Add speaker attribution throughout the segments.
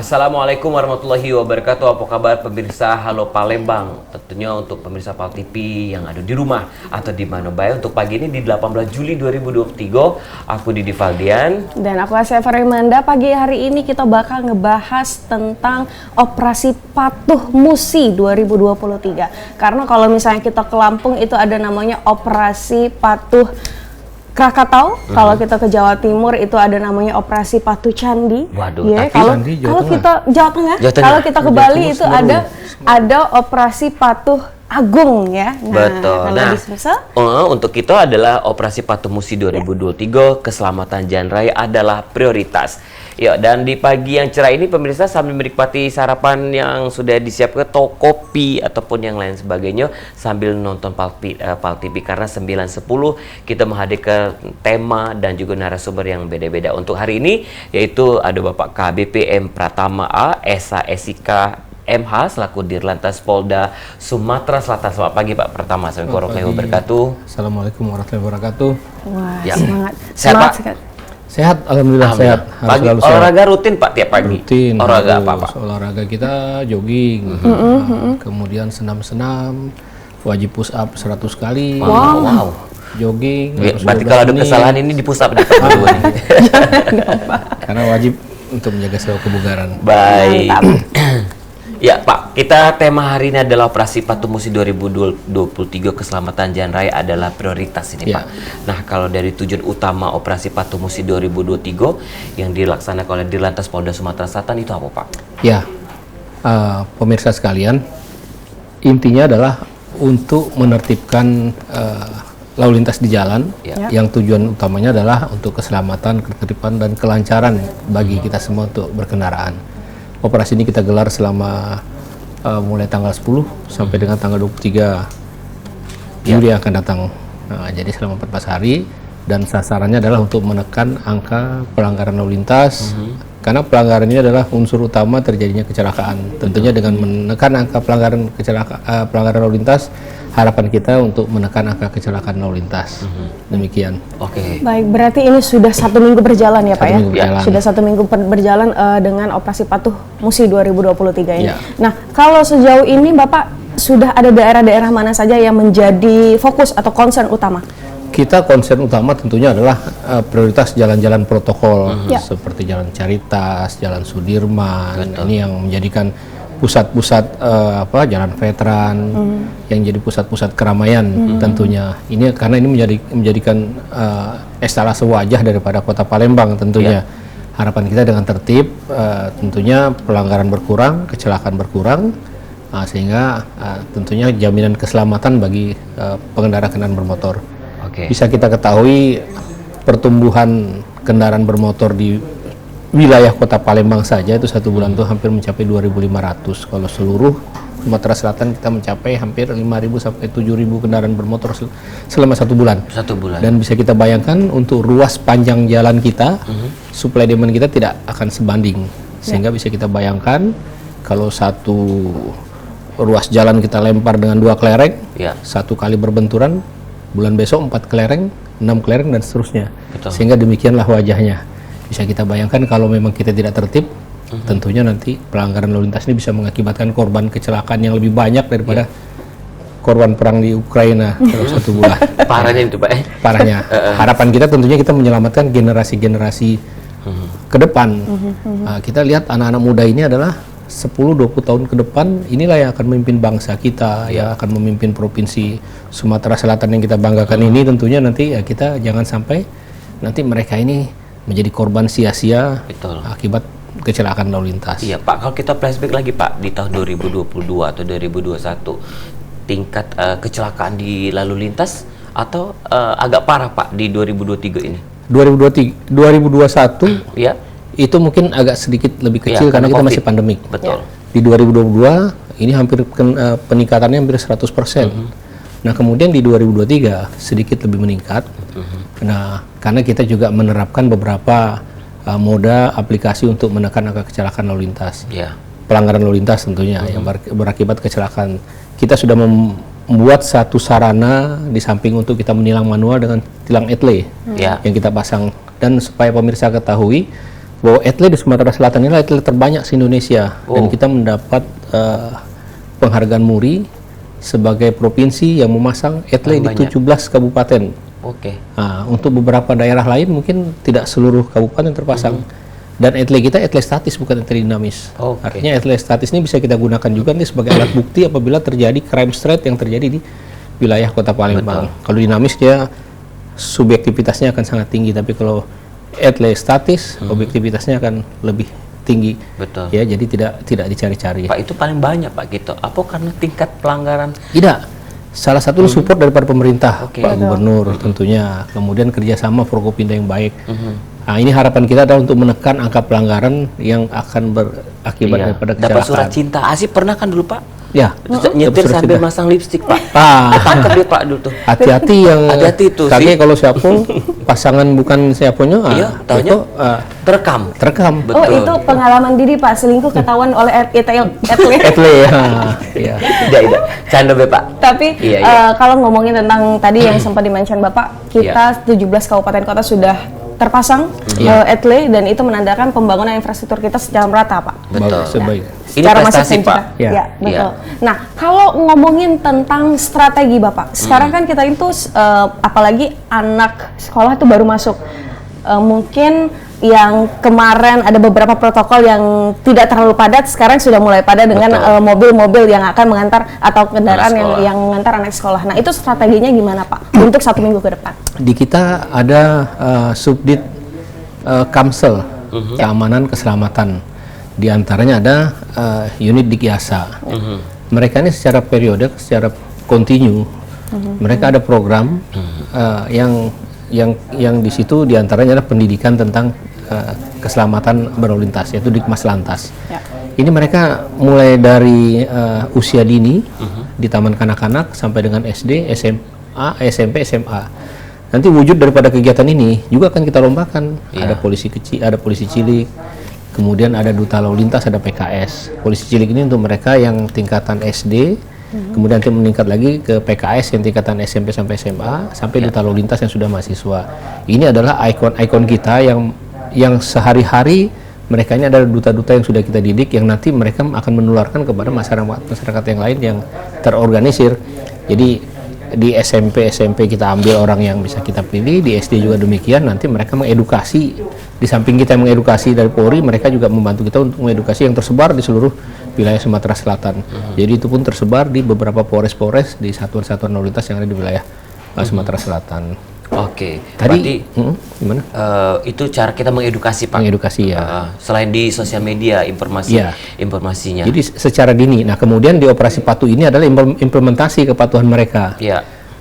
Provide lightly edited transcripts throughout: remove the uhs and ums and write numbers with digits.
Speaker 1: Assalamualaikum warahmatullahi wabarakatuh. Apa kabar pemirsa Halo Palembang? Tentunya untuk pemirsa Pal TV yang ada di rumah atau di mana baik, untuk pagi ini di 18 Juli 2023, aku Didi Valdian
Speaker 2: dan aku Asya Farimanda. Pagi hari ini kita bakal ngebahas tentang Operasi Patuh Musi 2023. Karena kalau misalnya kita ke Lampung itu ada namanya Operasi Patuh Krakatau, kalau kita ke Jawa Timur itu ada namanya Operasi Patuh Candi.
Speaker 1: Waduh,
Speaker 2: ya,
Speaker 1: tapi
Speaker 2: kalau kita Jawa Tengah, kalau kita ke Bali itu ada Operasi Patuh Agung ya. Nah,
Speaker 1: betul. Nah, untuk kita adalah Operasi Patuh Musi 2023, keselamatan jalan raya adalah prioritas. Ya, dan di pagi yang cerah ini pemirsa sambil menikmati sarapan yang sudah disiapkan, atau kopi ataupun yang lain sebagainya sambil nonton Pal TV, karena 9.10 kita menghadirkan tema dan juga narasumber yang beda-beda. Untuk hari ini yaitu ada Bapak KBP M Pratama A, Esa Esika MH selaku Dirlantas Polda Sumatera Selatan. Selamat pagi Pak Pratama. Assalamualaikum warahmatullahi wabarakatuh.
Speaker 3: Assalamualaikum warahmatullahi wabarakatuh.
Speaker 2: Wah,
Speaker 1: ya.
Speaker 2: Semangat.
Speaker 1: Sehat Pak?
Speaker 3: Sehat, alhamdulillah sehat.
Speaker 1: Pagi olahraga rutin Pak tiap pagi?
Speaker 3: Rutin.
Speaker 1: Olahraga apa Pak?
Speaker 3: Olahraga kita jogging, kemudian senam-senam, wajib push up 100 kali.
Speaker 1: Wow.
Speaker 3: Jogging.
Speaker 1: Berarti kalau ada kesalahan ini di push up di
Speaker 3: karena wajib untuk menjaga sebuah kebugaran.
Speaker 1: Baik. Ya Pak, kita tema hari ini adalah Operasi Patuh Musi 2023, keselamatan jalan raya adalah prioritas ini Pak. Nah, kalau dari tujuan utama Operasi Patuh Musi 2023 yang dilaksanakan oleh Dirlantas Polda Sumatera Selatan itu apa Pak?
Speaker 3: Ya, pemirsa sekalian, intinya adalah untuk menertibkan lalu lintas di jalan, yang tujuan utamanya adalah untuk keselamatan, ketertiban, dan kelancaran bagi kita semua untuk berkendaraan. Operasi ini kita gelar selama mulai tanggal 10 sampai dengan tanggal 23 Juli yang akan datang. Nah, jadi selama 14 hari, dan sasarannya adalah untuk menekan angka pelanggaran lalu lintas, karena pelanggaran ini adalah unsur utama terjadinya kecelakaan. Tentunya dengan menekan angka pelanggaran lalu lintas, harapan kita untuk menekan angka kecelakaan lalu lintas. Demikian.
Speaker 1: Oke.
Speaker 2: Baik, berarti ini sudah 1 minggu berjalan ya Pak ya? Sudah 1 minggu berjalan dengan Operasi Patuh Musi 2023 ini. Nah, kalau sejauh ini Bapak sudah ada daerah-daerah mana saja yang menjadi fokus atau concern utama?
Speaker 3: Kita concern utama tentunya adalah prioritas jalan-jalan protokol seperti Jalan Caritas, Jalan Sudirman. Ini yang menjadikan pusat-pusat jalan veteran, yang jadi pusat-pusat keramaian tentunya. Ini karena ini menjadikan estalase wajah daripada Kota Palembang tentunya. Harapan kita dengan tertib, tentunya pelanggaran berkurang, kecelakaan berkurang, sehingga tentunya jaminan keselamatan bagi pengendara kendaraan bermotor. Bisa kita ketahui pertumbuhan kendaraan bermotor di wilayah Kota Palembang saja itu 1 bulan itu hampir mencapai 2.500. Kalau seluruh Sumatera Selatan kita mencapai hampir 5.000 sampai 7.000 kendaraan bermotor selama 1 bulan. 1 bulan. Dan bisa kita bayangkan untuk ruas panjang jalan kita, supply demand kita tidak akan sebanding. Sehingga bisa kita bayangkan kalau satu ruas jalan kita lempar dengan 2 kelereng, 1 kali berbenturan, bulan besok 4 kelereng, 6 kelereng dan seterusnya. Sehingga demikianlah wajahnya. Bisa kita bayangkan kalau memang kita tidak tertib, tentunya nanti pelanggaran lalu lintas ini bisa mengakibatkan korban kecelakaan yang lebih banyak daripada korban perang di Ukraina dalam 1 bulan.
Speaker 1: Parahnya itu Pak.
Speaker 3: Parahnya. Harapan kita tentunya kita menyelamatkan generasi-generasi ke depan. Kita lihat anak-anak muda ini adalah 10-20 tahun ke depan, inilah yang akan memimpin bangsa kita, yang akan memimpin provinsi Sumatera Selatan yang kita banggakan ini. Tentunya nanti ya kita jangan sampai nanti mereka ini menjadi korban sia-sia akibat kecelakaan lalu lintas.
Speaker 1: Iya Pak, kalau kita flashback lagi Pak, di tahun 2022 atau 2021, tingkat kecelakaan di lalu lintas atau agak parah Pak di 2023 ini?
Speaker 3: 2021
Speaker 1: ya,
Speaker 3: itu mungkin agak sedikit lebih kecil karena kita masih pandemik.
Speaker 1: Betul.
Speaker 3: Di 2022 ini hampir peningkatannya hampir 100%. Nah, kemudian di 2023 sedikit lebih meningkat. Nah, karena kita juga menerapkan beberapa moda aplikasi untuk menekan angka kecelakaan lalu lintas. Pelanggaran lalu lintas tentunya yang berakibat kecelakaan. Kita sudah membuat satu sarana di samping untuk kita menilang manual dengan tilang etle yang kita pasang. Dan supaya pemirsa ketahui, bahwa atlet di Sumatera Selatan ini atlet terbanyak se-Indonesia, dan kita mendapat penghargaan MURI sebagai provinsi yang memasang atlet di 17 kabupaten. Nah, untuk beberapa daerah lain mungkin tidak seluruh kabupaten terpasang. Dan atlet kita atlet statis, bukan atlet dinamis. Artinya atlet statis ini bisa kita gunakan juga nih sebagai alat bukti apabila terjadi crime rate yang terjadi di wilayah Kota Palembang. Kalau dinamis dia subjektivitasnya akan sangat tinggi, tapi kalau atlet statis objektivitasnya akan lebih tinggi. Ya, jadi tidak dicari-cari.
Speaker 1: Pak, itu paling banyak Pak gitu. Apa karena tingkat pelanggaran?
Speaker 3: Tidak. Salah satu support daripada pemerintah, Pak Gubernur tentunya. Kemudian kerjasama Forkopimda yang baik. Nah, ini harapan kita adalah untuk menekan angka pelanggaran yang akan berakibat daripada kecelakaan.
Speaker 1: Dapat surat cinta. Asih pernah kan dulu Pak?
Speaker 3: Ya.
Speaker 1: Nyetir sambil masang lipstik Pak. Tangkap dia Pak dulu tuh.
Speaker 3: Hati-hati yang
Speaker 1: hati-hati itu
Speaker 3: sih. Kalau siapa pasangan bukan siapanya,
Speaker 1: taunya terekam.
Speaker 2: Oh, itu pengalaman Didi Pak, selingkuh ketahuan oleh atlet.
Speaker 3: Iya.
Speaker 1: Tidak. Canda be Pak.
Speaker 2: Tapi kalau ngomongin tentang tadi yang sempat di-mention Bapak, kita 17 kabupaten kota sudah terpasang atlet, dan itu menandakan pembangunan infrastruktur kita secara merata Pak.
Speaker 3: Betul. Sebaik.
Speaker 1: Ini prestasi Pak.
Speaker 2: Ya, betul. Nah, kalau ngomongin tentang strategi Bapak, sekarang kan kita itu apalagi anak sekolah itu baru masuk, mungkin yang kemarin ada beberapa protokol yang tidak terlalu padat, sekarang sudah mulai padat dengan mobil-mobil yang akan mengantar atau kendaraan yang mengantar anak sekolah. Nah, itu strateginya gimana Pak untuk 1 minggu ke depan? Di
Speaker 3: kita ada subdit Kamsel, keamanan keselamatan. Di antaranya ada unit Dikyasa. Mereka ini secara periode, secara kontinu, mereka ada program yang di situ diantaranya adalah pendidikan tentang keselamatan berlalu lintas, yaitu Dikmas Lantas. Ini mereka mulai dari usia dini di taman kanak-kanak sampai dengan SD, SMA, SMP, SMA. Nanti wujud daripada kegiatan ini juga akan kita lombakan. Ada polisi kecil, ada polisi cilik, kemudian ada duta lalu lintas, ada PKS. Polisi cilik ini untuk mereka yang tingkatan SD, kemudian nanti meningkat lagi ke PKS yang tingkatan SMP sampai SMA, sampai duta lalu lintas yang sudah mahasiswa. Ini adalah ikon-ikon kita yang sehari-hari mereka ini adalah duta-duta yang sudah kita didik, yang nanti mereka akan menularkan kepada masyarakat yang lain yang terorganisir. Jadi di SMP kita ambil orang yang bisa kita pilih, di SD juga demikian. Nanti mereka mengedukasi, di samping kita mengedukasi dari Polri, mereka juga membantu kita untuk mengedukasi yang tersebar di seluruh wilayah Sumatera Selatan. Jadi itu pun tersebar di beberapa polres-polres di satuan-satuan lalu lintas yang ada di wilayah Sumatera Selatan.
Speaker 1: Oke.
Speaker 3: Tadi
Speaker 1: gimana? Itu cara kita mengedukasi Pak.
Speaker 3: Mengedukasi ya.
Speaker 1: Selain di sosial media informasinya.
Speaker 3: Jadi secara dini. Nah, kemudian di operasi patuh ini adalah implementasi kepatuhan mereka.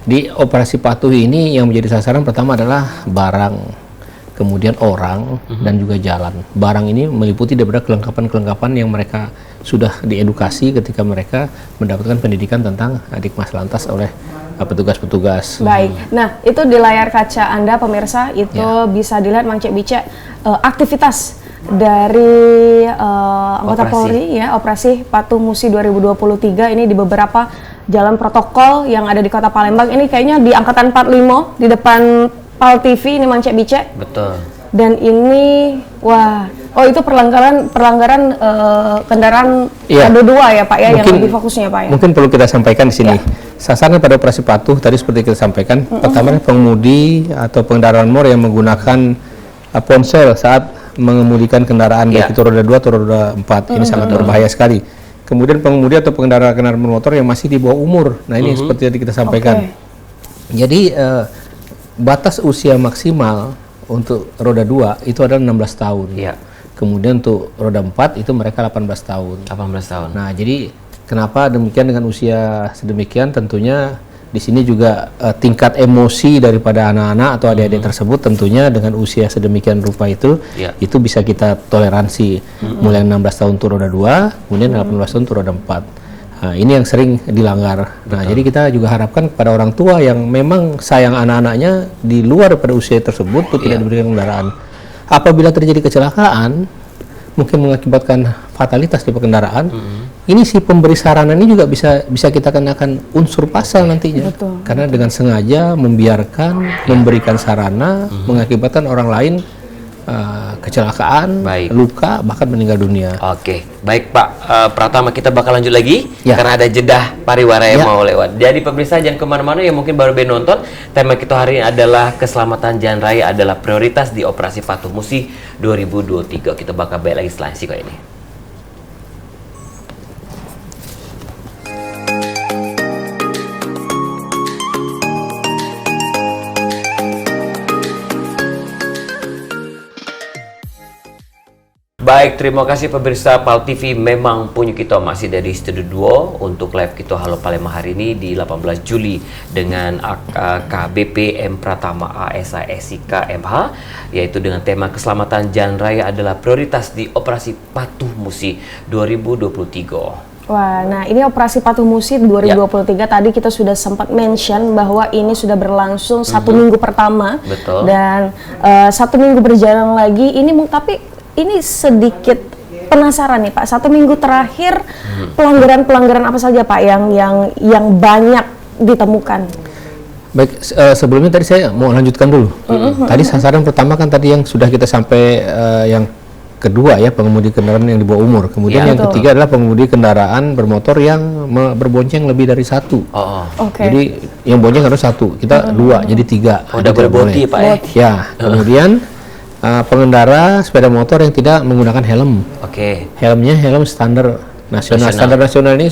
Speaker 3: Di operasi patuh ini yang menjadi sasaran pertama adalah barang, kemudian orang, dan juga jalan. Barang ini meliputi daripada kelengkapan-kelengkapan yang mereka sudah diedukasi ketika mereka mendapatkan pendidikan tentang Dikmas Lantas oleh petugas-petugas.
Speaker 2: Baik. Nah, itu di layar kaca Anda pemirsa itu bisa dilihat Mang Cek Bice aktivitas dari anggota Polri ya, operasi Patuh Musi 2023 ini di beberapa jalan protokol yang ada di Kota Palembang. Ini kayaknya di angkatan 45 di depan Pal TV ini Mang Cek Bice.
Speaker 1: Betul.
Speaker 2: Dan ini itu pelanggaran kendaraan roda 2 ya Pak ya, mungkin, yang lebih fokusnya Pak ya.
Speaker 3: Mungkin perlu kita sampaikan di sini. Sasaran pada operasi patuh tadi seperti kita sampaikan, pertama pengemudi atau pengendara motor yang menggunakan ponsel saat mengemudikan kendaraan baik itu roda 2 atau roda 4. Ini sangat berbahaya sekali. Kemudian pengemudi atau pengendara kendaraan motor yang masih di bawah umur. Nah, ini seperti tadi kita sampaikan. Jadi batas usia maksimal untuk roda 2 itu adalah 16 tahun. Kemudian untuk roda 4 itu mereka 18 tahun. Nah, jadi kenapa demikian dengan usia sedemikian? Tentunya di sini juga tingkat emosi daripada anak-anak atau adik-adik tersebut tentunya dengan usia sedemikian rupa itu bisa kita toleransi. Mulai 16 tahun untuk roda 2, kemudian 18 tahun untuk roda 4. Nah, ini yang sering dilanggar. Nah, jadi kita juga harapkan kepada orang tua yang memang sayang anak-anaknya di luar pada usia tersebut untuk tidak diberikan kendaraan. Apabila terjadi kecelakaan, mungkin mengakibatkan fatalitas di kendaraan, ini si pemberi sarana ini juga bisa kita kenakan unsur pasal nantinya. Karena dengan sengaja membiarkan memberikan sarana mengakibatkan orang lain kecelakaan,
Speaker 1: Baik.
Speaker 3: luka, bahkan meninggal dunia.
Speaker 1: Oke, baik Pak Pratama, kita bakal lanjut lagi
Speaker 3: Ya.
Speaker 1: karena ada jedah pariwara yang
Speaker 3: Ya.
Speaker 1: mau lewat. Jadi pemirsa jangan kemana-mana yang mungkin baru nonton. Tema kita hari ini adalah keselamatan jalan raya adalah prioritas di Operasi Patuh Musi 2023. Kita bakal balik lagi setelah kok ini. Baik, terima kasih pemirsa PAL TV. Memang punya kita masih dari Studio 2 untuk live kita Halo Palembang hari ini di 18 Juli dengan AKBP M Pratama ASIK MH, yaitu dengan tema keselamatan jalan raya adalah prioritas di Operasi Patuh Musi 2023.
Speaker 2: Wah, nah ini Operasi Patuh Musi 2023 tadi kita sudah sempat mention bahwa ini sudah berlangsung satu minggu pertama.
Speaker 1: Betul.
Speaker 2: Dan 1 minggu berjalan lagi. Tapi ini sedikit penasaran nih Pak. 1 minggu terakhir pelanggaran-pelanggaran apa saja Pak yang banyak ditemukan?
Speaker 3: Baik, sebelumnya tadi saya mau lanjutkan dulu. Tadi sasaran pertama kan tadi yang sudah kita sampai yang kedua ya, pengemudi kendaraan yang di bawah umur. Kemudian
Speaker 2: Ya,
Speaker 3: yang
Speaker 2: betul.
Speaker 3: ketiga adalah pengemudi kendaraan bermotor yang berbonceng lebih dari satu.
Speaker 2: Oke.
Speaker 3: Jadi yang bonceng harus satu, kita dua, jadi tiga.
Speaker 1: Udah
Speaker 3: Tidak
Speaker 1: berboti
Speaker 3: boleh.
Speaker 1: Pak ya?
Speaker 3: Ya, kemudian pengendara sepeda motor yang tidak menggunakan helm.
Speaker 1: Oke.
Speaker 3: Helmnya helm standar nasional. Standar nasional ini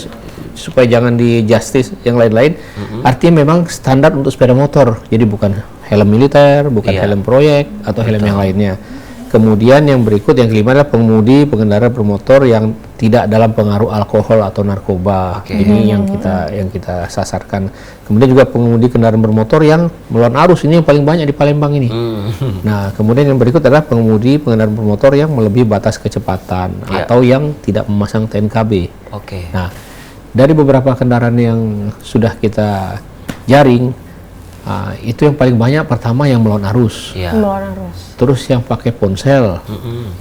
Speaker 3: supaya jangan di justice yang lain-lain. Artinya memang standar untuk sepeda motor. Jadi bukan helm militer, bukan
Speaker 1: Iya.
Speaker 3: helm proyek atau helm yang lainnya. Kemudian yang berikut yang kelima adalah pengemudi pengendara bermotor yang tidak dalam pengaruh alkohol atau narkoba.
Speaker 1: Oke.
Speaker 3: Ini yang kita sasarkan. Kemudian juga pengemudi kendaraan bermotor yang melawan arus, ini yang paling banyak di Palembang ini. Nah, kemudian yang berikut adalah pengemudi pengendara bermotor yang melebihi batas kecepatan
Speaker 1: Ya.
Speaker 3: atau yang tidak memasang TNKB.
Speaker 1: Oke.
Speaker 3: Nah, dari beberapa kendaraan yang sudah kita jaring, itu yang paling banyak pertama yang melawan arus.
Speaker 1: Ya.
Speaker 2: Melawan arus.
Speaker 3: Terus yang pakai ponsel,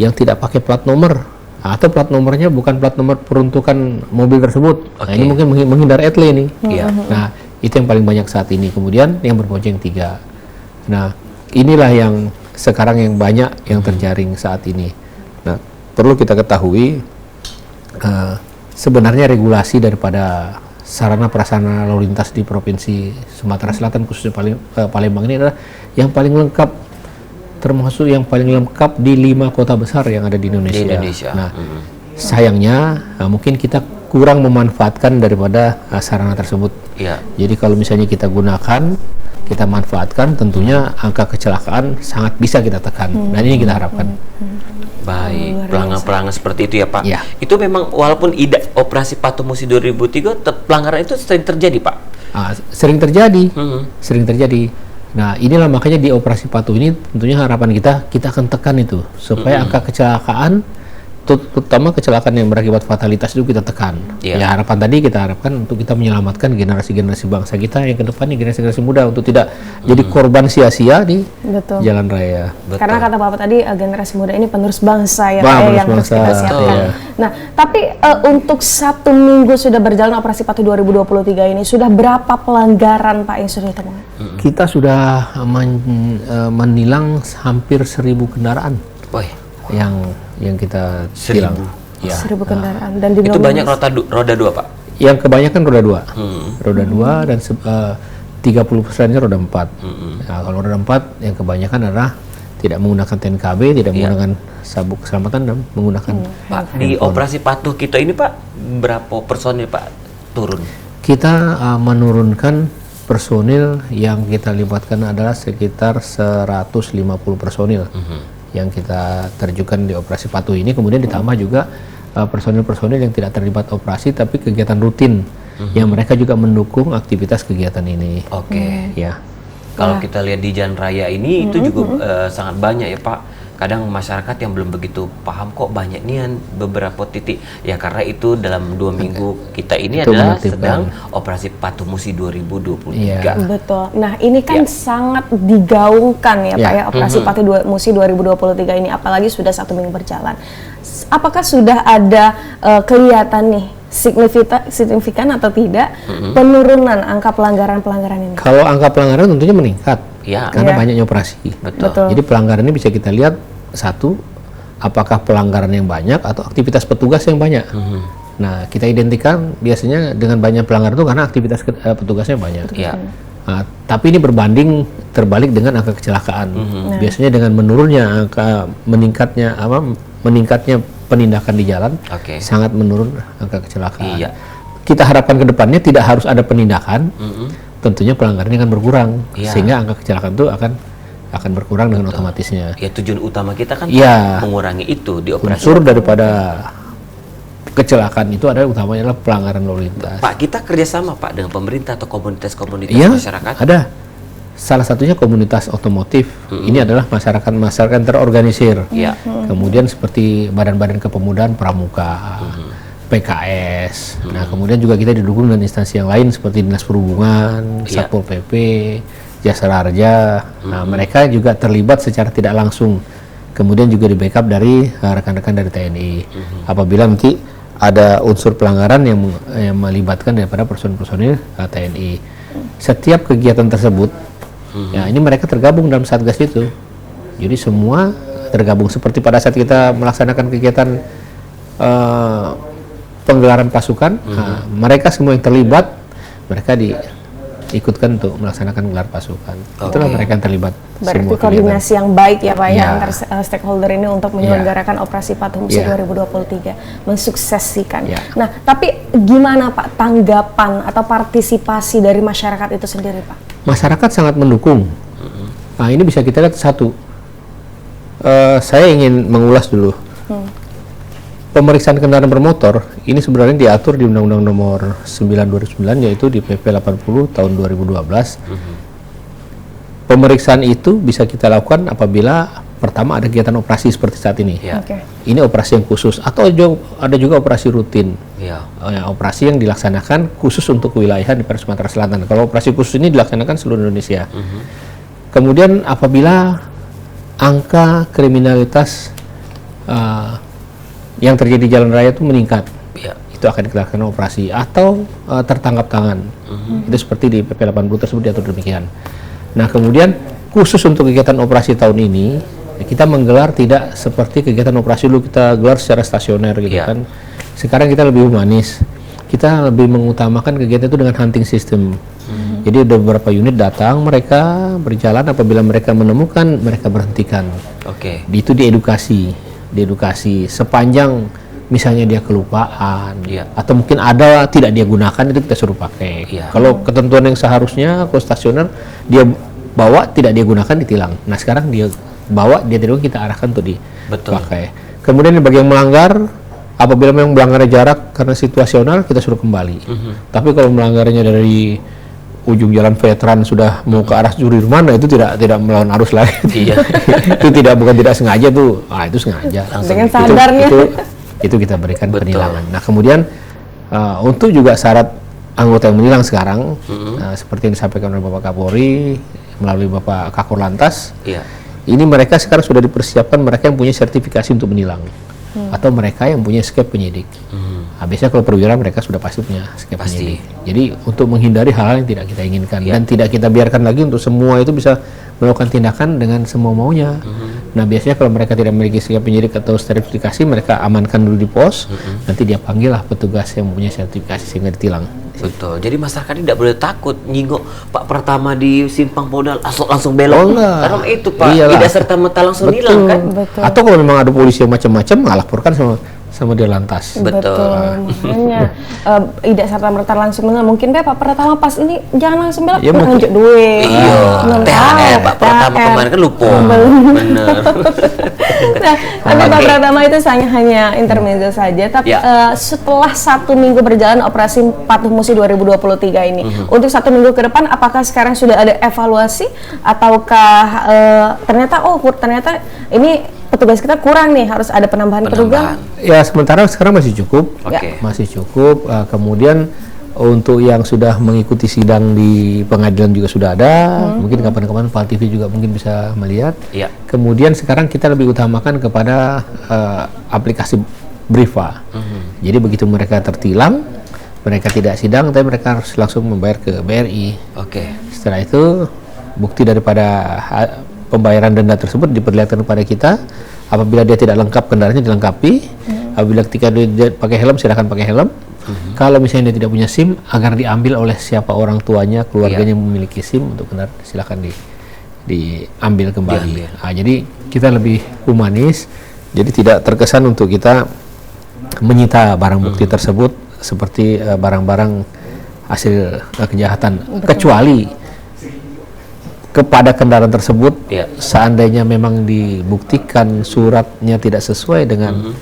Speaker 3: yang tidak pakai plat nomor, atau plat nomornya bukan plat nomor peruntukan mobil tersebut. Nah,
Speaker 1: Oke.
Speaker 3: ini mungkin menghindar etle nih.
Speaker 1: Iya.
Speaker 3: Nah, itu yang paling banyak saat ini. Kemudian yang berbonceng 3. Nah, inilah yang sekarang yang banyak yang terjaring saat ini. Nah, perlu kita ketahui sebenarnya regulasi daripada sarana prasarana lalu lintas di Provinsi Sumatera Selatan khususnya Palembang ini adalah yang paling lengkap, termasuk yang paling lengkap di 5 kota besar yang ada di Indonesia.
Speaker 1: Di Indonesia.
Speaker 3: Nah, sayangnya mungkin kita kurang memanfaatkan daripada sarana tersebut.
Speaker 1: Iya.
Speaker 3: Jadi kalau misalnya kita gunakan, kita manfaatkan, tentunya angka kecelakaan sangat bisa kita tekan. Dan ini kita harapkan.
Speaker 1: Baik, pelanggaran-pelanggaran seperti itu ya Pak.
Speaker 3: Ya.
Speaker 1: Itu memang walaupun Operasi Patuh Musi 2003 pelanggaran itu sering terjadi Pak.
Speaker 3: Sering terjadi, sering terjadi. Nah, inilah makanya di Operasi Patuh ini tentunya harapan kita akan tekan itu supaya angka kecelakaan, terutama kecelakaan yang berakibat fatalitas itu kita tekan.
Speaker 1: Iya.
Speaker 3: Ya, harapan tadi kita harapkan untuk kita menyelamatkan generasi-generasi bangsa kita yang ke depan, generasi-generasi muda untuk tidak jadi korban sia-sia di
Speaker 2: Betul.
Speaker 3: jalan raya.
Speaker 1: Betul.
Speaker 2: Karena kata Bapak tadi generasi muda ini penerus bangsa ya Pak,
Speaker 3: Penerus
Speaker 2: yang harus
Speaker 3: bangsa,
Speaker 2: kita siapkan.
Speaker 3: iya.
Speaker 2: Nah, tapi untuk 1 minggu sudah berjalan Operasi Patuh 2023 ini sudah berapa pelanggaran Pak yang sudah ditemukan?
Speaker 3: Kita sudah menilang hampir 1.000 kendaraan
Speaker 1: Woi,
Speaker 3: yang kita
Speaker 1: 1.000.
Speaker 3: tilang. Ya.
Speaker 2: 1.000 kendaraan dan
Speaker 1: itu banyak roda 2 Pak.
Speaker 3: Yang kebanyakan roda 2. Roda 2 dan 30%-nya roda 4. Nah, kalau roda 4 yang kebanyakan adalah tidak menggunakan TNKB, tidak menggunakan sabuk keselamatan dan menggunakan
Speaker 1: Pak, di Operasi Patuh kita ini Pak, berapa personil Pak turun?
Speaker 3: kita menurunkan personil yang kita libatkan adalah sekitar 150 personil yang kita terjunkan di Operasi Patuh ini, kemudian ditambah juga personil-personil yang tidak terlibat operasi tapi kegiatan rutin yang mereka juga mendukung aktivitas kegiatan ini.
Speaker 1: Oke.
Speaker 3: Ya.
Speaker 1: Kalau kita lihat di jalan raya ini itu juga sangat banyak ya Pak. Kadang masyarakat yang belum begitu paham kok banyak nian beberapa titik. Ya karena itu dalam 2 minggu kita ini
Speaker 3: Itu
Speaker 1: adalah
Speaker 3: menertibkan.
Speaker 1: sedang Operasi Patuh Musi 2023.
Speaker 3: Iya.
Speaker 2: Betul. Nah, ini kan sangat digaungkan ya Pak ya Operasi Patuh Musi 2023 ini, apalagi sudah 1 minggu berjalan. Apakah sudah ada kelihatan nih signifikan atau tidak penurunan angka pelanggaran-pelanggaran ini?
Speaker 3: Kalau angka pelanggaran tentunya meningkat
Speaker 1: Ya.
Speaker 3: karena
Speaker 2: Iya.
Speaker 3: banyaknya operasi.
Speaker 1: Betul.
Speaker 2: Betul.
Speaker 3: Jadi pelanggaran ini bisa kita lihat satu, apakah pelanggaran yang banyak atau aktivitas petugas yang banyak. Nah, kita identikan biasanya dengan banyak pelanggaran itu karena aktivitas petugasnya banyak.
Speaker 1: Iya.
Speaker 3: Nah, tapi ini berbanding terbalik dengan angka kecelakaan. Biasanya dengan menurunnya angka meningkatnya penindakan di jalan, sangat menurun angka kecelakaan.
Speaker 1: Iya.
Speaker 3: Kita harapkan ke depannya tidak harus ada penindakan, tentunya pelanggarannya akan berkurang, sehingga angka kecelakaan itu akan berkurang dengan otomatisnya.
Speaker 1: Ya, tujuan utama kita kan mengurangi itu di operasi.
Speaker 3: Unsur daripada kecelakaan itu adalah utamanya adalah pelanggaran lalu lintas.
Speaker 1: Pak, kita kerjasama Pak dengan pemerintah atau komunitas-komunitas masyarakat?
Speaker 3: Ada. Salah satunya komunitas otomotif. Ini adalah masyarakat terorganisir. Kemudian seperti badan-badan kepemudaan pramuka, PKS. Nah, kemudian juga kita didukung dengan instansi yang lain seperti Dinas Perhubungan, Satpol PP, Jasa Raja. Nah, mereka juga terlibat secara tidak langsung. Kemudian juga di backup dari rekan-rekan dari TNI. Apabila nanti ada unsur pelanggaran yang melibatkan daripada personil TNI. Setiap kegiatan tersebut, ya ini mereka tergabung dalam Satgas itu. Jadi semua tergabung. Seperti pada saat kita melaksanakan kegiatan penggelaran pasukan, mereka semua yang terlibat, mereka diikutkan untuk melaksanakan gelar pasukan. Itulah mereka yang terlibat.
Speaker 2: Berarti koordinasi yang baik ya Pak ya antar stakeholder ini untuk menyelenggarakan operasi Patuh Musi 2023, mensuksesikan. Nah, tapi gimana Pak tanggapan atau partisipasi dari masyarakat itu sendiri Pak?
Speaker 3: Masyarakat sangat mendukung. Nah, ini bisa kita lihat satu. Saya ingin mengulas dulu. Pemeriksaan kendaraan bermotor ini sebenarnya diatur di Undang-Undang Nomor 9/2009, yaitu di PP 80 tahun 2012. Pemeriksaan itu bisa kita lakukan apabila pertama ada kegiatan operasi seperti saat ini. Ini operasi yang khusus atau ada juga operasi rutin. Operasi yang dilaksanakan khusus untuk kewilayahan di Sumatera Selatan. Kalau operasi khusus ini dilaksanakan seluruh Indonesia. Kemudian apabila angka kriminalitas yang terjadi di jalan raya itu meningkat, itu akan dilakukan operasi atau tertangkap tangan. Itu seperti di PP 80 tersebut diatur demikian. Nah, kemudian khusus untuk kegiatan operasi tahun ini kita menggelar tidak seperti kegiatan operasi dulu kita gelar secara stasioner gitu kan. Sekarang kita lebih humanis. Kita lebih mengutamakan kegiatan itu dengan hunting system. Jadi ada beberapa unit datang, mereka berjalan, apabila mereka menemukan, mereka berhentikan. Itu diedukasi sepanjang misalnya dia kelupaan atau mungkin ada tidak dia gunakan, itu kita suruh pakai. Kalau ketentuan yang seharusnya kalau stasioner dia bawa tidak dia gunakan ditilang. Nah, sekarang dia bawa dia tidak, kita arahkan untuk dipakai. Kemudian bagi yang melanggar, apabila memang melanggarnya jarak karena situasional, kita suruh kembali. Tapi kalau melanggarnya dari ujung jalan veteran sudah mau ke arah Sudirman, itu tidak melawan arus lagi. Itu bukan tidak sengaja tuh. Itu sengaja.
Speaker 2: Dengan sadarnya.
Speaker 3: Itu kita berikan penilangan. Nah, kemudian untuk juga syarat anggota yang menilang sekarang, seperti yang disampaikan oleh Bapak Kapolri melalui Bapak Kakor Lantas, ini mereka sekarang sudah dipersiapkan, mereka yang punya sertifikasi untuk menilang atau mereka yang punya skep penyidik. Biasanya kalau perwira mereka sudah pasti punya skep penyidik. Jadi untuk menghindari hal-hal yang tidak kita inginkan dan tidak kita biarkan lagi untuk semua itu bisa melakukan tindakan dengan semau maunya. Nah, biasanya kalau mereka tidak memiliki skep penyidik atau sertifikasi, mereka amankan dulu di pos. Nanti dia panggil lah petugas yang mempunyai sertifikasi sehingga ditilang.
Speaker 1: Betul. Jadi masyarakat tidak boleh takut nyinggung Pak Pratama di simpang Podal langsung belok. Karena itu Pak tidak serta merta langsung hilang kan.
Speaker 3: Atau kalau memang ada polisi yang macam-macam, laporkan sama dia lantas.
Speaker 2: Makanya tidak serta merta langsung menang. Mungkin Pak Pratama pas ini jangan langsung belok, nunjuk duit.
Speaker 1: THR Pak Pratama kemarin kan lupa. Bener.
Speaker 2: Nah, tapi Pak Pratama itu hanya intermezzo saja. Tapi setelah 1 minggu berjalan operasi Patuh Musi 2023 ini, untuk 1 minggu ke depan, apakah sekarang sudah ada evaluasi ataukah ternyata ini petugas kita kurang nih, harus ada penambahan petugas?
Speaker 3: Ya, sementara sekarang masih cukup. Masih cukup. Kemudian untuk yang sudah mengikuti sidang di pengadilan juga sudah ada. Mungkin kapan-kapan Pak TV juga mungkin bisa melihat. Kemudian sekarang kita lebih utamakan kepada aplikasi Briva. Jadi begitu mereka tertilang, mereka tidak sidang, tapi mereka harus langsung membayar ke BRI. Setelah itu bukti daripada pembayaran denda tersebut diperlihatkan kepada kita, Apabila dia tidak lengkap, kendaraannya dilengkapi. Apabila ketika dia pakai helm, silakan pakai helm. Kalau misalnya dia tidak punya SIM, agar diambil oleh siapa orang tuanya, keluarganya yang memiliki SIM untuk kendaraan, silakan diambil kembali. Nah, jadi kita lebih humanis, jadi tidak terkesan untuk kita menyita barang bukti tersebut seperti barang-barang hasil kejahatan. Kecuali kepada kendaraan tersebut, seandainya memang dibuktikan suratnya tidak sesuai dengan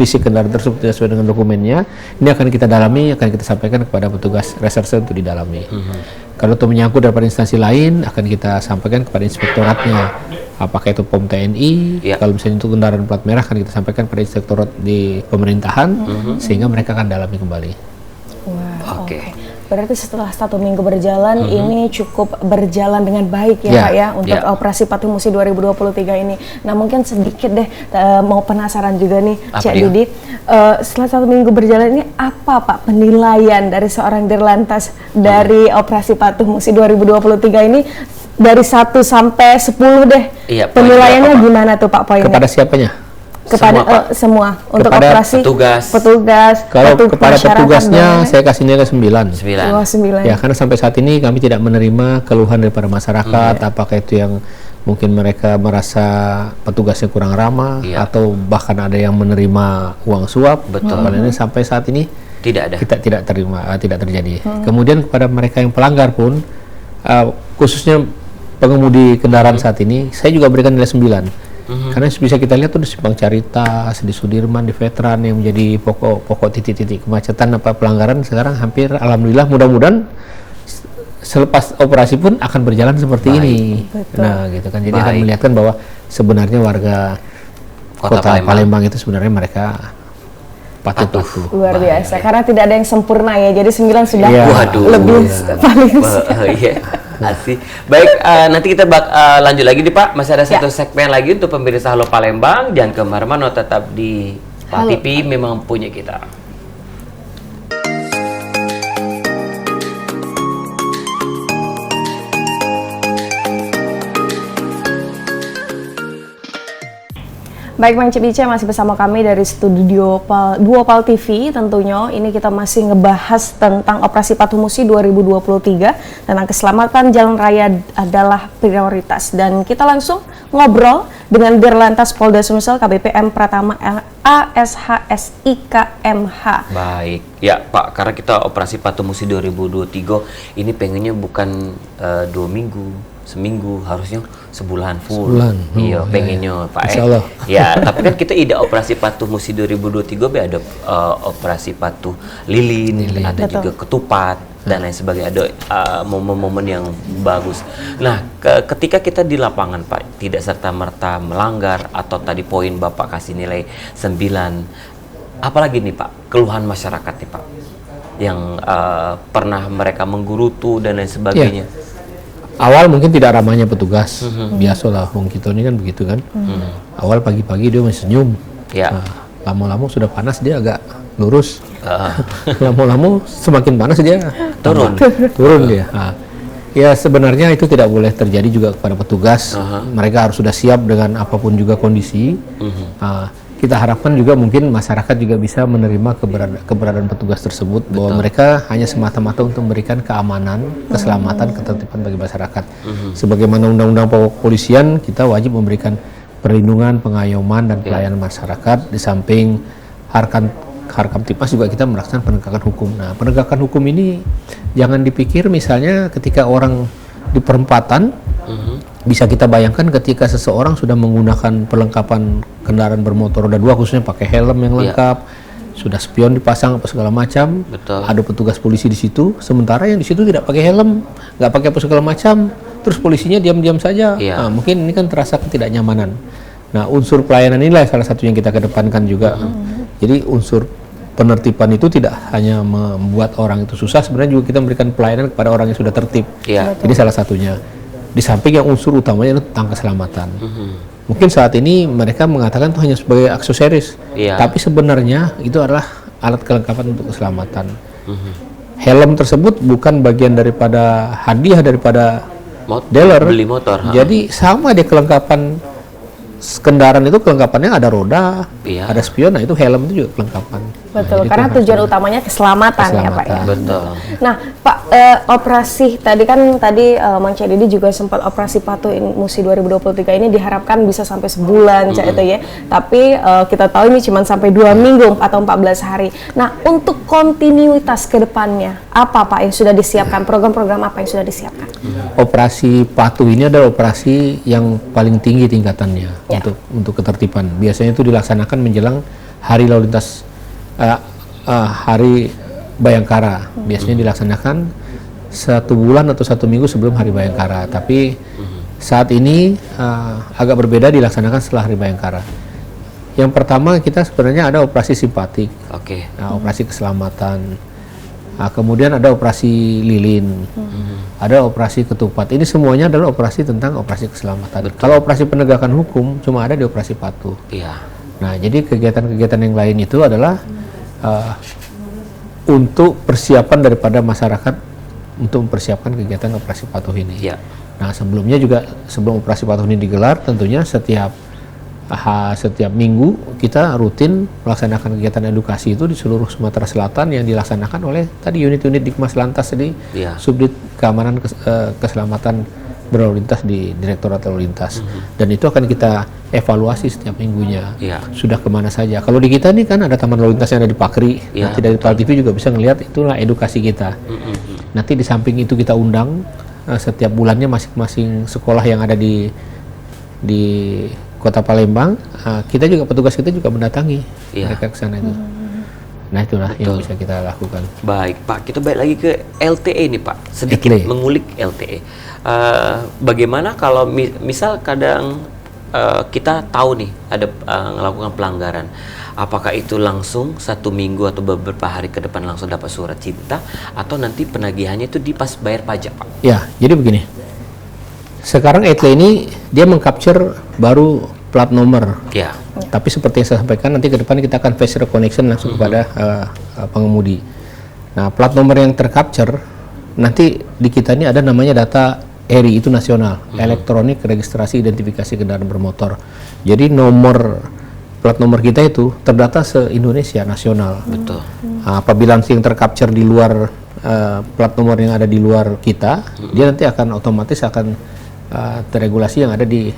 Speaker 3: fisik kendaraan tersebut tidak sesuai dengan dokumennya, ini akan kita dalami, akan kita sampaikan kepada petugas reserse untuk didalami. Kalau itu menyangkut daripada instansi lain, akan kita sampaikan kepada inspektoratnya, apakah itu POM TNI, kalau misalnya itu kendaraan plat merah, akan kita sampaikan kepada inspektorat di pemerintahan, sehingga mereka akan dalami kembali.
Speaker 2: Wah, oke. Berarti setelah 1 minggu berjalan, ini cukup berjalan dengan baik ya Pak ya, untuk operasi Patuh Musi 2023 ini. Nah mungkin sedikit deh, mau penasaran juga nih Cak Didi, setelah 1 minggu berjalan ini, apa Pak penilaian dari seorang Dirlantas dari operasi Patuh Musi 2023 ini, dari 1 sampai 10 deh, penilaiannya gimana tuh Pak poinnya?
Speaker 3: Kepada siapanya?
Speaker 2: Kepada semua untuk
Speaker 3: kepada
Speaker 2: operasi petugas.
Speaker 3: Kalau kepada petugasnya saya kasih nilai 9.
Speaker 2: 9.
Speaker 3: Ya, karena sampai saat ini kami tidak menerima keluhan daripada masyarakat, apakah itu yang mungkin mereka merasa petugasnya kurang ramah, atau bahkan ada yang menerima uang suap. Kalau ini sampai saat ini tidak ada. Kita tidak terima, tidak terjadi. Kemudian kepada mereka yang pelanggar pun, khususnya pengemudi kendaraan saat ini, saya juga berikan nilai 9. Karena bisa kita lihat tuh di Simpang Caritas, di Sudirman, di Veteran yang menjadi pokok titik-titik kemacetan pelanggaran sekarang hampir, alhamdulillah, mudah-mudahan selepas operasi pun akan berjalan seperti ini. Nah, gitu kan. Jadi akan melihatkan bahwa sebenarnya warga Kota Palembang itu sebenarnya mereka patuh.
Speaker 2: Luar biasa. Karena tidak ada yang sempurna ya. Jadi 9 sudah lebih paling.
Speaker 1: Asik. Baik, nanti kita lanjut lagi nih Pak. Masih ada satu segmen lagi untuk pemirsa Halo Palembang. Jangan kemana-mana, tetap di Pak TV, memang punya kita.
Speaker 2: Baik, Bang Cebice masih bersama kami dari studio 2 PAL TV tentunya. Ini kita masih ngebahas tentang operasi Patuh Musi 2023, tentang keselamatan jalan raya adalah prioritas. Dan kita langsung ngobrol dengan Dirlantas Polda Sumsel KBPM Pratama ASHSIKMH.
Speaker 1: Baik, ya Pak, karena kita operasi Patuh Musi 2023 ini pengennya bukan 2 minggu, seminggu, harusnya sebulan full. Iya, pengennya Pak.
Speaker 3: Insyaallah.
Speaker 1: Ya, tapi kan kita ide operasi Patuh Musi 2023 ada operasi Patuh Lilin, ada juga ketupat dan lain sebagainya, ada momen-momen yang bagus. Nah, ketika kita di lapangan Pak, tidak serta-merta melanggar atau tadi poin Bapak kasih nilai 9. Apalagi nih Pak, keluhan masyarakat nih Pak yang pernah mereka menggerutu dan lain sebagainya.
Speaker 3: Awal mungkin tidak ramahnya petugas, biasalah, wong kita ini kan begitu kan. Awal pagi-pagi dia masih senyum, lama-lama sudah panas dia agak lurus, lama-lama semakin panas dia turun dia. Ya sebenarnya itu tidak boleh terjadi juga kepada petugas. Mereka harus sudah siap dengan apapun juga kondisi. Kita harapkan juga mungkin masyarakat juga bisa menerima keberadaan petugas tersebut, bahwa mereka hanya semata-mata untuk memberikan keamanan, keselamatan, ketertiban bagi masyarakat. Sebagaimana Undang-Undang Pokok Kepolisian, kita wajib memberikan perlindungan, pengayoman, dan pelayanan masyarakat. Di samping Harkamtipmas juga kita melaksanakan penegakan hukum. Nah, penegakan hukum ini jangan dipikir misalnya ketika orang di perempatan, bisa kita bayangkan ketika seseorang sudah menggunakan perlengkapan kendaraan bermotor roda 2, khususnya pakai helm yang lengkap, sudah spion dipasang apa segala macam, ada petugas polisi di situ, sementara yang di situ tidak pakai helm, nggak pakai apa segala macam, terus polisinya diam-diam saja. Nah, mungkin ini kan terasa ketidaknyamanan. Nah, unsur pelayanan inilah salah satu yang kita kedepankan juga. Jadi unsur penertiban itu tidak hanya membuat orang itu susah, sebenarnya juga kita memberikan pelayanan kepada orang yang sudah tertib. Jadi salah satunya. Di samping yang unsur utamanya itu tentang keselamatan. Mungkin saat ini mereka mengatakan itu hanya sebagai aksesoris, tapi sebenarnya itu adalah alat kelengkapan untuk keselamatan. Helm tersebut bukan bagian daripada hadiah daripada dealer,
Speaker 1: beli motor.
Speaker 3: Jadi sama dia kelengkapan kendaraan itu kelengkapannya ada roda,
Speaker 1: Iya.
Speaker 3: ada spion, nah itu helm itu juga kelengkapan.
Speaker 2: Betul,
Speaker 3: jadi itu
Speaker 2: karena
Speaker 3: harus
Speaker 2: tujuan
Speaker 3: ada.
Speaker 2: utamanya keselamatan ya Pak ya.
Speaker 1: Betul.
Speaker 2: Nah Pak, operasi tadi Mang Cedidi juga sempat operasi patuh musi 2023 ini diharapkan bisa sampai sebulan Cak itu ya. Tapi kita tahu ini cuma sampai 2 minggu atau 14 hari. Nah untuk kontinuitas ke depannya, apa Pak yang sudah disiapkan? Program-program apa yang sudah disiapkan?
Speaker 3: Operasi patuh ini adalah operasi yang paling tinggi tingkatannya
Speaker 2: Ya.
Speaker 3: untuk ketertiban. Biasanya itu dilaksanakan menjelang hari lalu lintas hari Bayangkara. Biasanya dilaksanakan 1 bulan atau 1 minggu sebelum hari Bayangkara. Tapi saat ini agak berbeda, dilaksanakan setelah hari Bayangkara. Yang pertama kita sebenarnya ada operasi simpatik,
Speaker 1: Oke.
Speaker 3: operasi keselamatan. Kemudian ada operasi lilin, ada operasi ketupat. Ini semuanya adalah operasi tentang operasi keselamatan. Kalau operasi penegakan hukum cuma ada di operasi patuh.
Speaker 1: Iya.
Speaker 3: Nah, jadi kegiatan-kegiatan yang lain itu adalah untuk persiapan daripada masyarakat untuk mempersiapkan kegiatan operasi patuh ini.
Speaker 1: Iya.
Speaker 3: Nah, sebelumnya juga sebelum operasi patuh ini digelar, tentunya setiap minggu kita rutin melaksanakan kegiatan edukasi itu di seluruh Sumatera Selatan yang dilaksanakan oleh tadi unit-unit Dikmas Lantas di
Speaker 1: Iya.
Speaker 3: Subdit Keamanan Keselamatan Berlalu Lintas di Direktorat Lalu Lintas. Dan itu akan kita evaluasi setiap minggunya.
Speaker 1: Iya.
Speaker 3: Sudah kemana saja. Kalau di kita nih kan ada Taman Lalu Lintas yang ada di Pakri.
Speaker 1: Iya,
Speaker 3: Nanti dari PAL TV juga bisa ngelihat itulah edukasi kita. Nanti di samping itu kita undang setiap bulannya masing-masing sekolah yang ada di Kota Palembang, kita juga petugas kita juga mendatangi
Speaker 1: Iya.
Speaker 3: mereka ke sana itu. Nah itulah yang
Speaker 1: Betul.
Speaker 3: bisa kita lakukan.
Speaker 1: Baik Pak, kita balik lagi ke LTE nih Pak. Sedikit
Speaker 3: LTE.
Speaker 1: mengulik LTE. Bagaimana kalau misal kadang kita tahu nih ada melakukan pelanggaran, apakah itu langsung 1 minggu atau beberapa hari ke depan langsung dapat surat cinta, atau nanti penagihannya itu di pas bayar pajak Pak?
Speaker 3: Ya, jadi begini. Sekarang LTE ini dia mengcapture baru plat nomor.
Speaker 1: Ya.
Speaker 3: Tapi seperti yang saya sampaikan, nanti ke depan kita akan face recognition langsung kepada pengemudi. Nah, plat nomor yang tercapture nanti di kita ini ada namanya data ERI, itu nasional, elektronik registrasi identifikasi kendaraan bermotor. Jadi nomor plat nomor kita itu terdata se-Indonesia nasional.
Speaker 1: Betul.
Speaker 3: Apabila yang tercapture di luar plat nomor yang ada di luar kita, dia nanti akan otomatis akan terregulasi yang ada di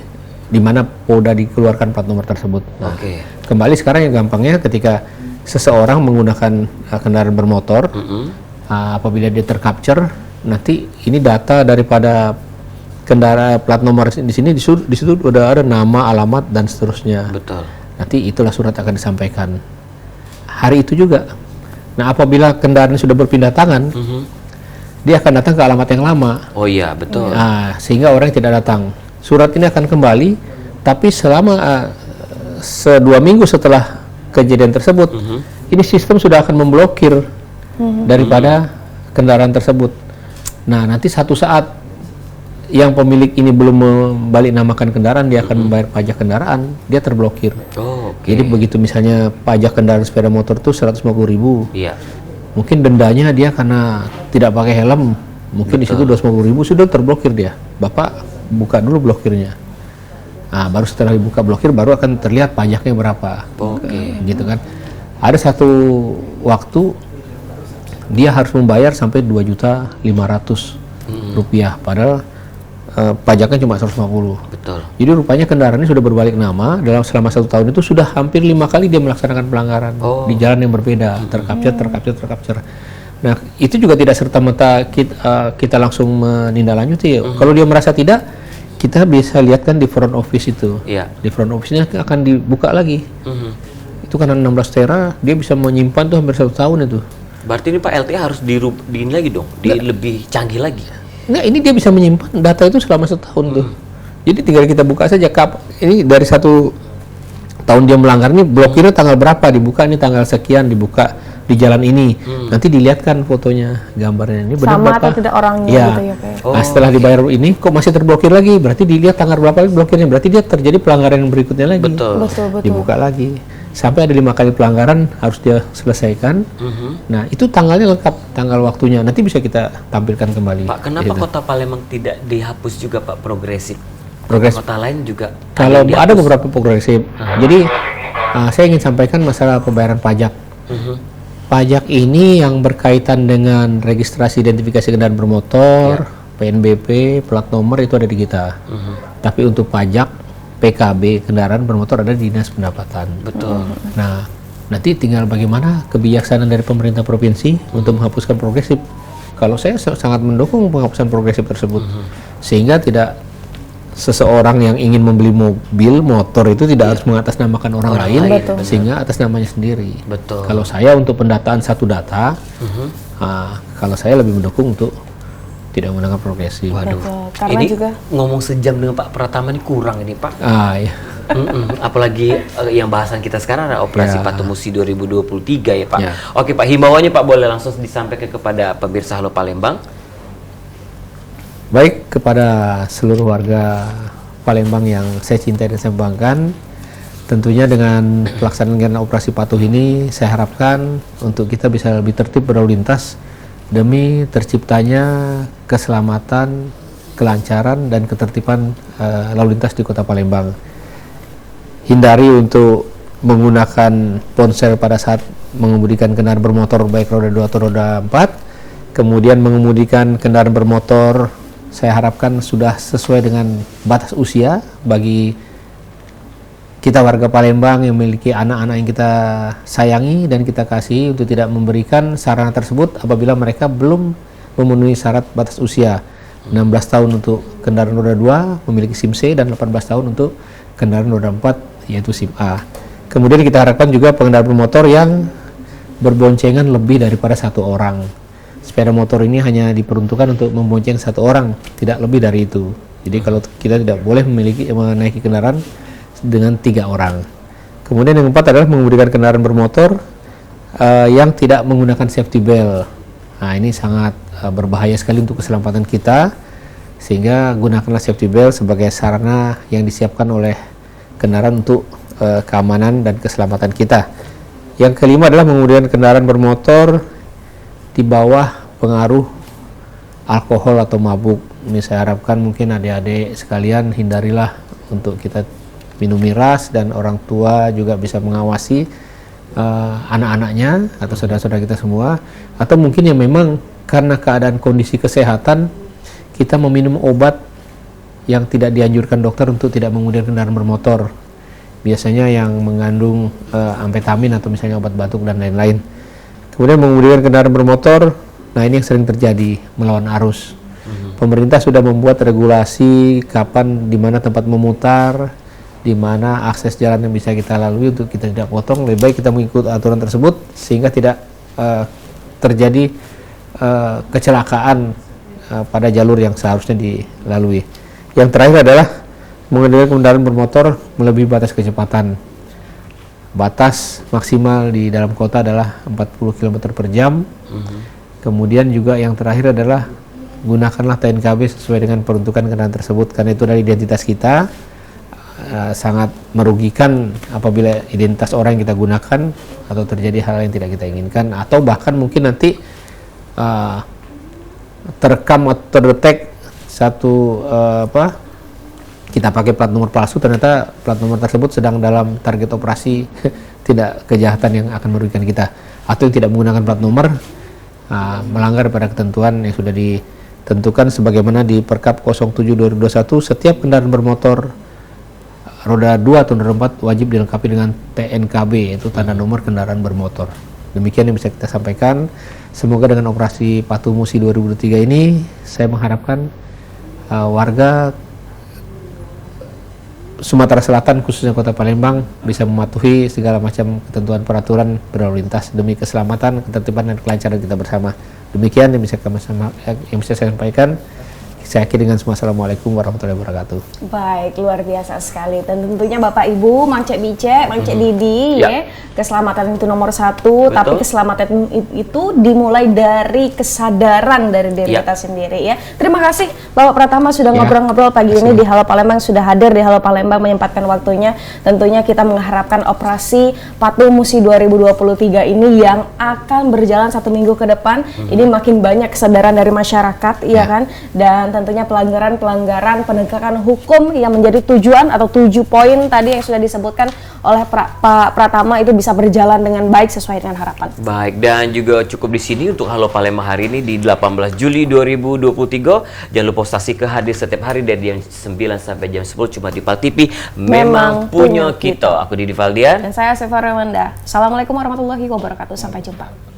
Speaker 3: mana Polda dikeluarkan plat nomor tersebut. Nah,
Speaker 1: Oke.
Speaker 3: kembali sekarang yang gampangnya ketika seseorang menggunakan kendaraan bermotor, apabila dia tercapture, nanti ini data daripada kendaraan plat nomor di sini di situ udah ada nama, alamat dan seterusnya.
Speaker 1: Betul.
Speaker 3: Nanti itulah surat akan disampaikan hari itu juga. Nah, apabila kendaraan sudah berpindah tangan, dia akan datang ke alamat yang lama.
Speaker 1: Oh iya, betul.
Speaker 3: Nah, sehingga orang yang tidak datang. Surat ini akan kembali, tapi selama 2 minggu setelah kejadian tersebut, ini sistem sudah akan memblokir daripada kendaraan tersebut. Nah, nanti satu saat yang pemilik ini belum membalik namakan kendaraan, dia akan membayar pajak kendaraan, dia terblokir.
Speaker 1: Oh, oke.
Speaker 3: Jadi begitu misalnya pajak kendaraan sepeda motor itu 150.000.
Speaker 1: Iya.
Speaker 3: Mungkin dendanya dia karena tidak pakai helm, mungkin di situ 250.000 sudah terblokir dia. Bapak buka dulu blokirnya. Nah, baru setelah dibuka blokir baru akan terlihat pajaknya berapa.
Speaker 1: Oke.
Speaker 3: Gitu kan. Ada satu waktu dia harus membayar sampai 2.500.000 rupiah, padahal pajaknya cuma 150.
Speaker 1: Betul.
Speaker 3: Jadi rupanya kendaraan ini sudah berbalik nama selama 1 tahun itu sudah hampir 5 kali dia melaksanakan pelanggaran di jalan yang berbeda, tercapture. Nah, itu juga tidak serta-merta kita langsung menindaklanjuti. Kalau dia merasa tidak, kita bisa lihat kan di front office itu.
Speaker 1: Iya.
Speaker 3: Di front office-nya akan dibuka lagi. Itu karena 16 tera, dia bisa menyimpan tuh hampir 1 tahun itu.
Speaker 1: Berarti ini Pak LTE harus diin lagi dong, lebih canggih lagi.
Speaker 3: Nah, ini dia bisa menyimpan data itu selama 1 tahun tuh. Jadi tinggal kita buka saja ini dari 1 tahun dia melanggar ini blokirnya tanggal berapa dibuka, ini tanggal sekian dibuka di jalan ini. Nanti dilihatkan fotonya, gambarnya ini benar
Speaker 2: Sama
Speaker 3: berapa.
Speaker 2: atau tidak orangnya
Speaker 3: Ya.
Speaker 2: gitu ya Pak ya?
Speaker 3: Nah, setelah dibayar ini kok masih terblokir lagi, berarti dilihat tanggal berapa lagi blokirnya, berarti dia terjadi pelanggaran yang berikutnya lagi.
Speaker 1: Betul.
Speaker 2: Betul.
Speaker 3: Dibuka lagi. Sampai ada 5 kali pelanggaran harus dia selesaikan. Nah, itu tanggalnya lengkap, tanggal waktunya. Nanti bisa kita tampilkan kembali.
Speaker 1: Pak, kenapa Kota Palembang tidak dihapus juga Pak progresif?
Speaker 3: Progres.
Speaker 1: kota lain juga
Speaker 3: Kalau
Speaker 1: yang
Speaker 3: ada
Speaker 1: dihapus.
Speaker 3: beberapa progresif. Jadi saya ingin sampaikan masalah pembayaran pajak. Pajak ini yang berkaitan dengan registrasi identifikasi kendaraan bermotor, PNBP, plat nomor itu ada di kita. Tapi untuk pajak PKB kendaraan bermotor ada di Dinas Pendapatan.
Speaker 1: Betul.
Speaker 3: Nah, nanti tinggal bagaimana kebijaksanaan dari pemerintah provinsi untuk menghapuskan progresif. Kalau saya sangat mendukung penghapusan progresif tersebut, sehingga tidak seseorang yang ingin membeli mobil motor itu tidak harus mengatasnamakan orang lain,
Speaker 2: Betul.
Speaker 3: sehingga atas namanya sendiri.
Speaker 1: Betul.
Speaker 3: Kalau saya untuk pendataan satu data, kalau saya lebih mendukung untuk tidak menggunakan progresif.
Speaker 1: Waduh.
Speaker 2: Betul. Karena
Speaker 1: Ini
Speaker 2: juga
Speaker 1: ngomong sejam dengan Pak Pratama ini kurang ini Pak.
Speaker 3: Ya.
Speaker 1: Apalagi yang bahasan kita sekarang adalah operasi
Speaker 3: Ya.
Speaker 1: Patuh Musi 2023 ya Pak.
Speaker 3: Ya.
Speaker 1: Oke Pak, himbauannya Pak boleh langsung disampaikan kepada pemirsa Halo Palembang.
Speaker 3: Baik, kepada seluruh warga Palembang yang saya cintai dan saya banggakan, tentunya dengan pelaksanaan kegiatan operasi patuh ini, saya harapkan untuk kita bisa lebih tertib berlalu lintas demi terciptanya keselamatan, kelancaran, dan ketertiban lalu lintas di Kota Palembang. Hindari untuk menggunakan ponsel pada saat mengemudikan kendaraan bermotor baik roda 2 atau roda 4, kemudian mengemudikan kendaraan bermotor saya harapkan sudah sesuai dengan batas usia bagi kita warga Palembang yang memiliki anak-anak yang kita sayangi dan kita kasih, untuk tidak memberikan sarana tersebut apabila mereka belum memenuhi syarat batas usia. 16 tahun untuk kendaraan roda 2 memiliki SIM C dan 18 tahun untuk kendaraan roda 4 yaitu SIM A. Kemudian kita harapkan juga pengendara bermotor yang berboncengan lebih daripada satu orang. Sepeda motor ini hanya diperuntukkan untuk membonceng satu orang, tidak lebih dari itu. Jadi kalau kita tidak boleh menaiki kendaraan dengan 3 orang. Kemudian yang keempat adalah mengemudikan kendaraan bermotor yang tidak menggunakan safety belt. Nah, ini sangat berbahaya sekali untuk keselamatan kita, sehingga gunakanlah safety belt sebagai sarana yang disiapkan oleh kendaraan untuk keamanan dan keselamatan kita. Yang kelima adalah mengemudikan kendaraan bermotor di bawah pengaruh alkohol atau mabuk. Ini saya harapkan mungkin adik-adik sekalian hindarilah untuk kita minum miras, dan orang tua juga bisa mengawasi anak-anaknya atau saudara-saudara kita semua, atau mungkin yang memang karena keadaan kondisi kesehatan kita meminum obat yang tidak dianjurkan dokter untuk tidak menggunakan kendaraan bermotor, biasanya yang mengandung amfetamin atau misalnya obat batuk dan lain-lain. Kemudian mengemudikan kendaraan bermotor, nah ini yang sering terjadi, melawan arus. Pemerintah sudah membuat regulasi kapan, di mana tempat memutar, di mana akses jalan yang bisa kita lalui untuk kita tidak potong. Lebih baik kita mengikuti aturan tersebut sehingga tidak terjadi kecelakaan pada jalur yang seharusnya dilalui. Yang terakhir adalah mengendarai kendaraan bermotor melebihi batas kecepatan. Batas maksimal di dalam kota adalah 40 km per jam. Kemudian juga yang terakhir adalah gunakanlah TNKB sesuai dengan peruntukan kendaraan tersebut, karena itu dari identitas kita. Sangat merugikan apabila identitas orang yang kita gunakan atau terjadi hal yang tidak kita inginkan, atau bahkan mungkin nanti terekam atau terdetek satu kita pakai plat nomor palsu, ternyata plat nomor tersebut sedang dalam target operasi tidak kejahatan yang akan merugikan kita, atau yang tidak menggunakan plat nomor melanggar pada ketentuan yang sudah ditentukan sebagaimana di Perkap 07/2021. Setiap kendaraan bermotor roda 2 atau roda 4 wajib dilengkapi dengan TNKB, yaitu tanda nomor kendaraan bermotor. Demikian yang bisa kita sampaikan. Semoga dengan operasi Patuh Musi 2023 ini, saya mengharapkan warga Sumatera Selatan khususnya Kota Palembang bisa mematuhi segala macam ketentuan peraturan berlalu lintas demi keselamatan, ketertiban, dan kelancaran kita bersama. Demikian yang bisa saya sampaikan. Saya akhiri dengan semua. Assalamualaikum warahmatullahi wabarakatuh.
Speaker 2: baik, luar biasa sekali. Dan tentunya Bapak Ibu, Mang Cek Bice, Mang Cek Didi, ya, keselamatan itu nomor 1.
Speaker 1: Betul.
Speaker 2: Tapi keselamatan itu dimulai dari kesadaran dari diri kita sendiri, ya. Terima kasih Bapak Pratama sudah ngobrol-ngobrol pagi ini di Halo Palembang, sudah hadir di Halo Palembang, menyempatkan waktunya. Tentunya kita mengharapkan operasi Patuh Musi 2023 ini yang akan berjalan 1 minggu ke depan, ini makin banyak kesadaran dari masyarakat, ya kan, dan tentunya pelanggaran-pelanggaran penegakan hukum yang menjadi tujuan atau 7 poin tadi yang sudah disebutkan oleh Pak Pratama itu bisa berjalan dengan baik sesuai dengan harapan.
Speaker 1: Baik, dan juga cukup di sini untuk Halo Palembang hari ini di 18 Juli 2023. Jangan lupa stasiun hadir setiap hari dari jam 9 sampai jam 10 cuma di PAL TV. Memang punya kita. Aku Didi Valdian.
Speaker 2: Dan saya Sefa Rewanda. Assalamualaikum warahmatullahi wabarakatuh. Sampai jumpa.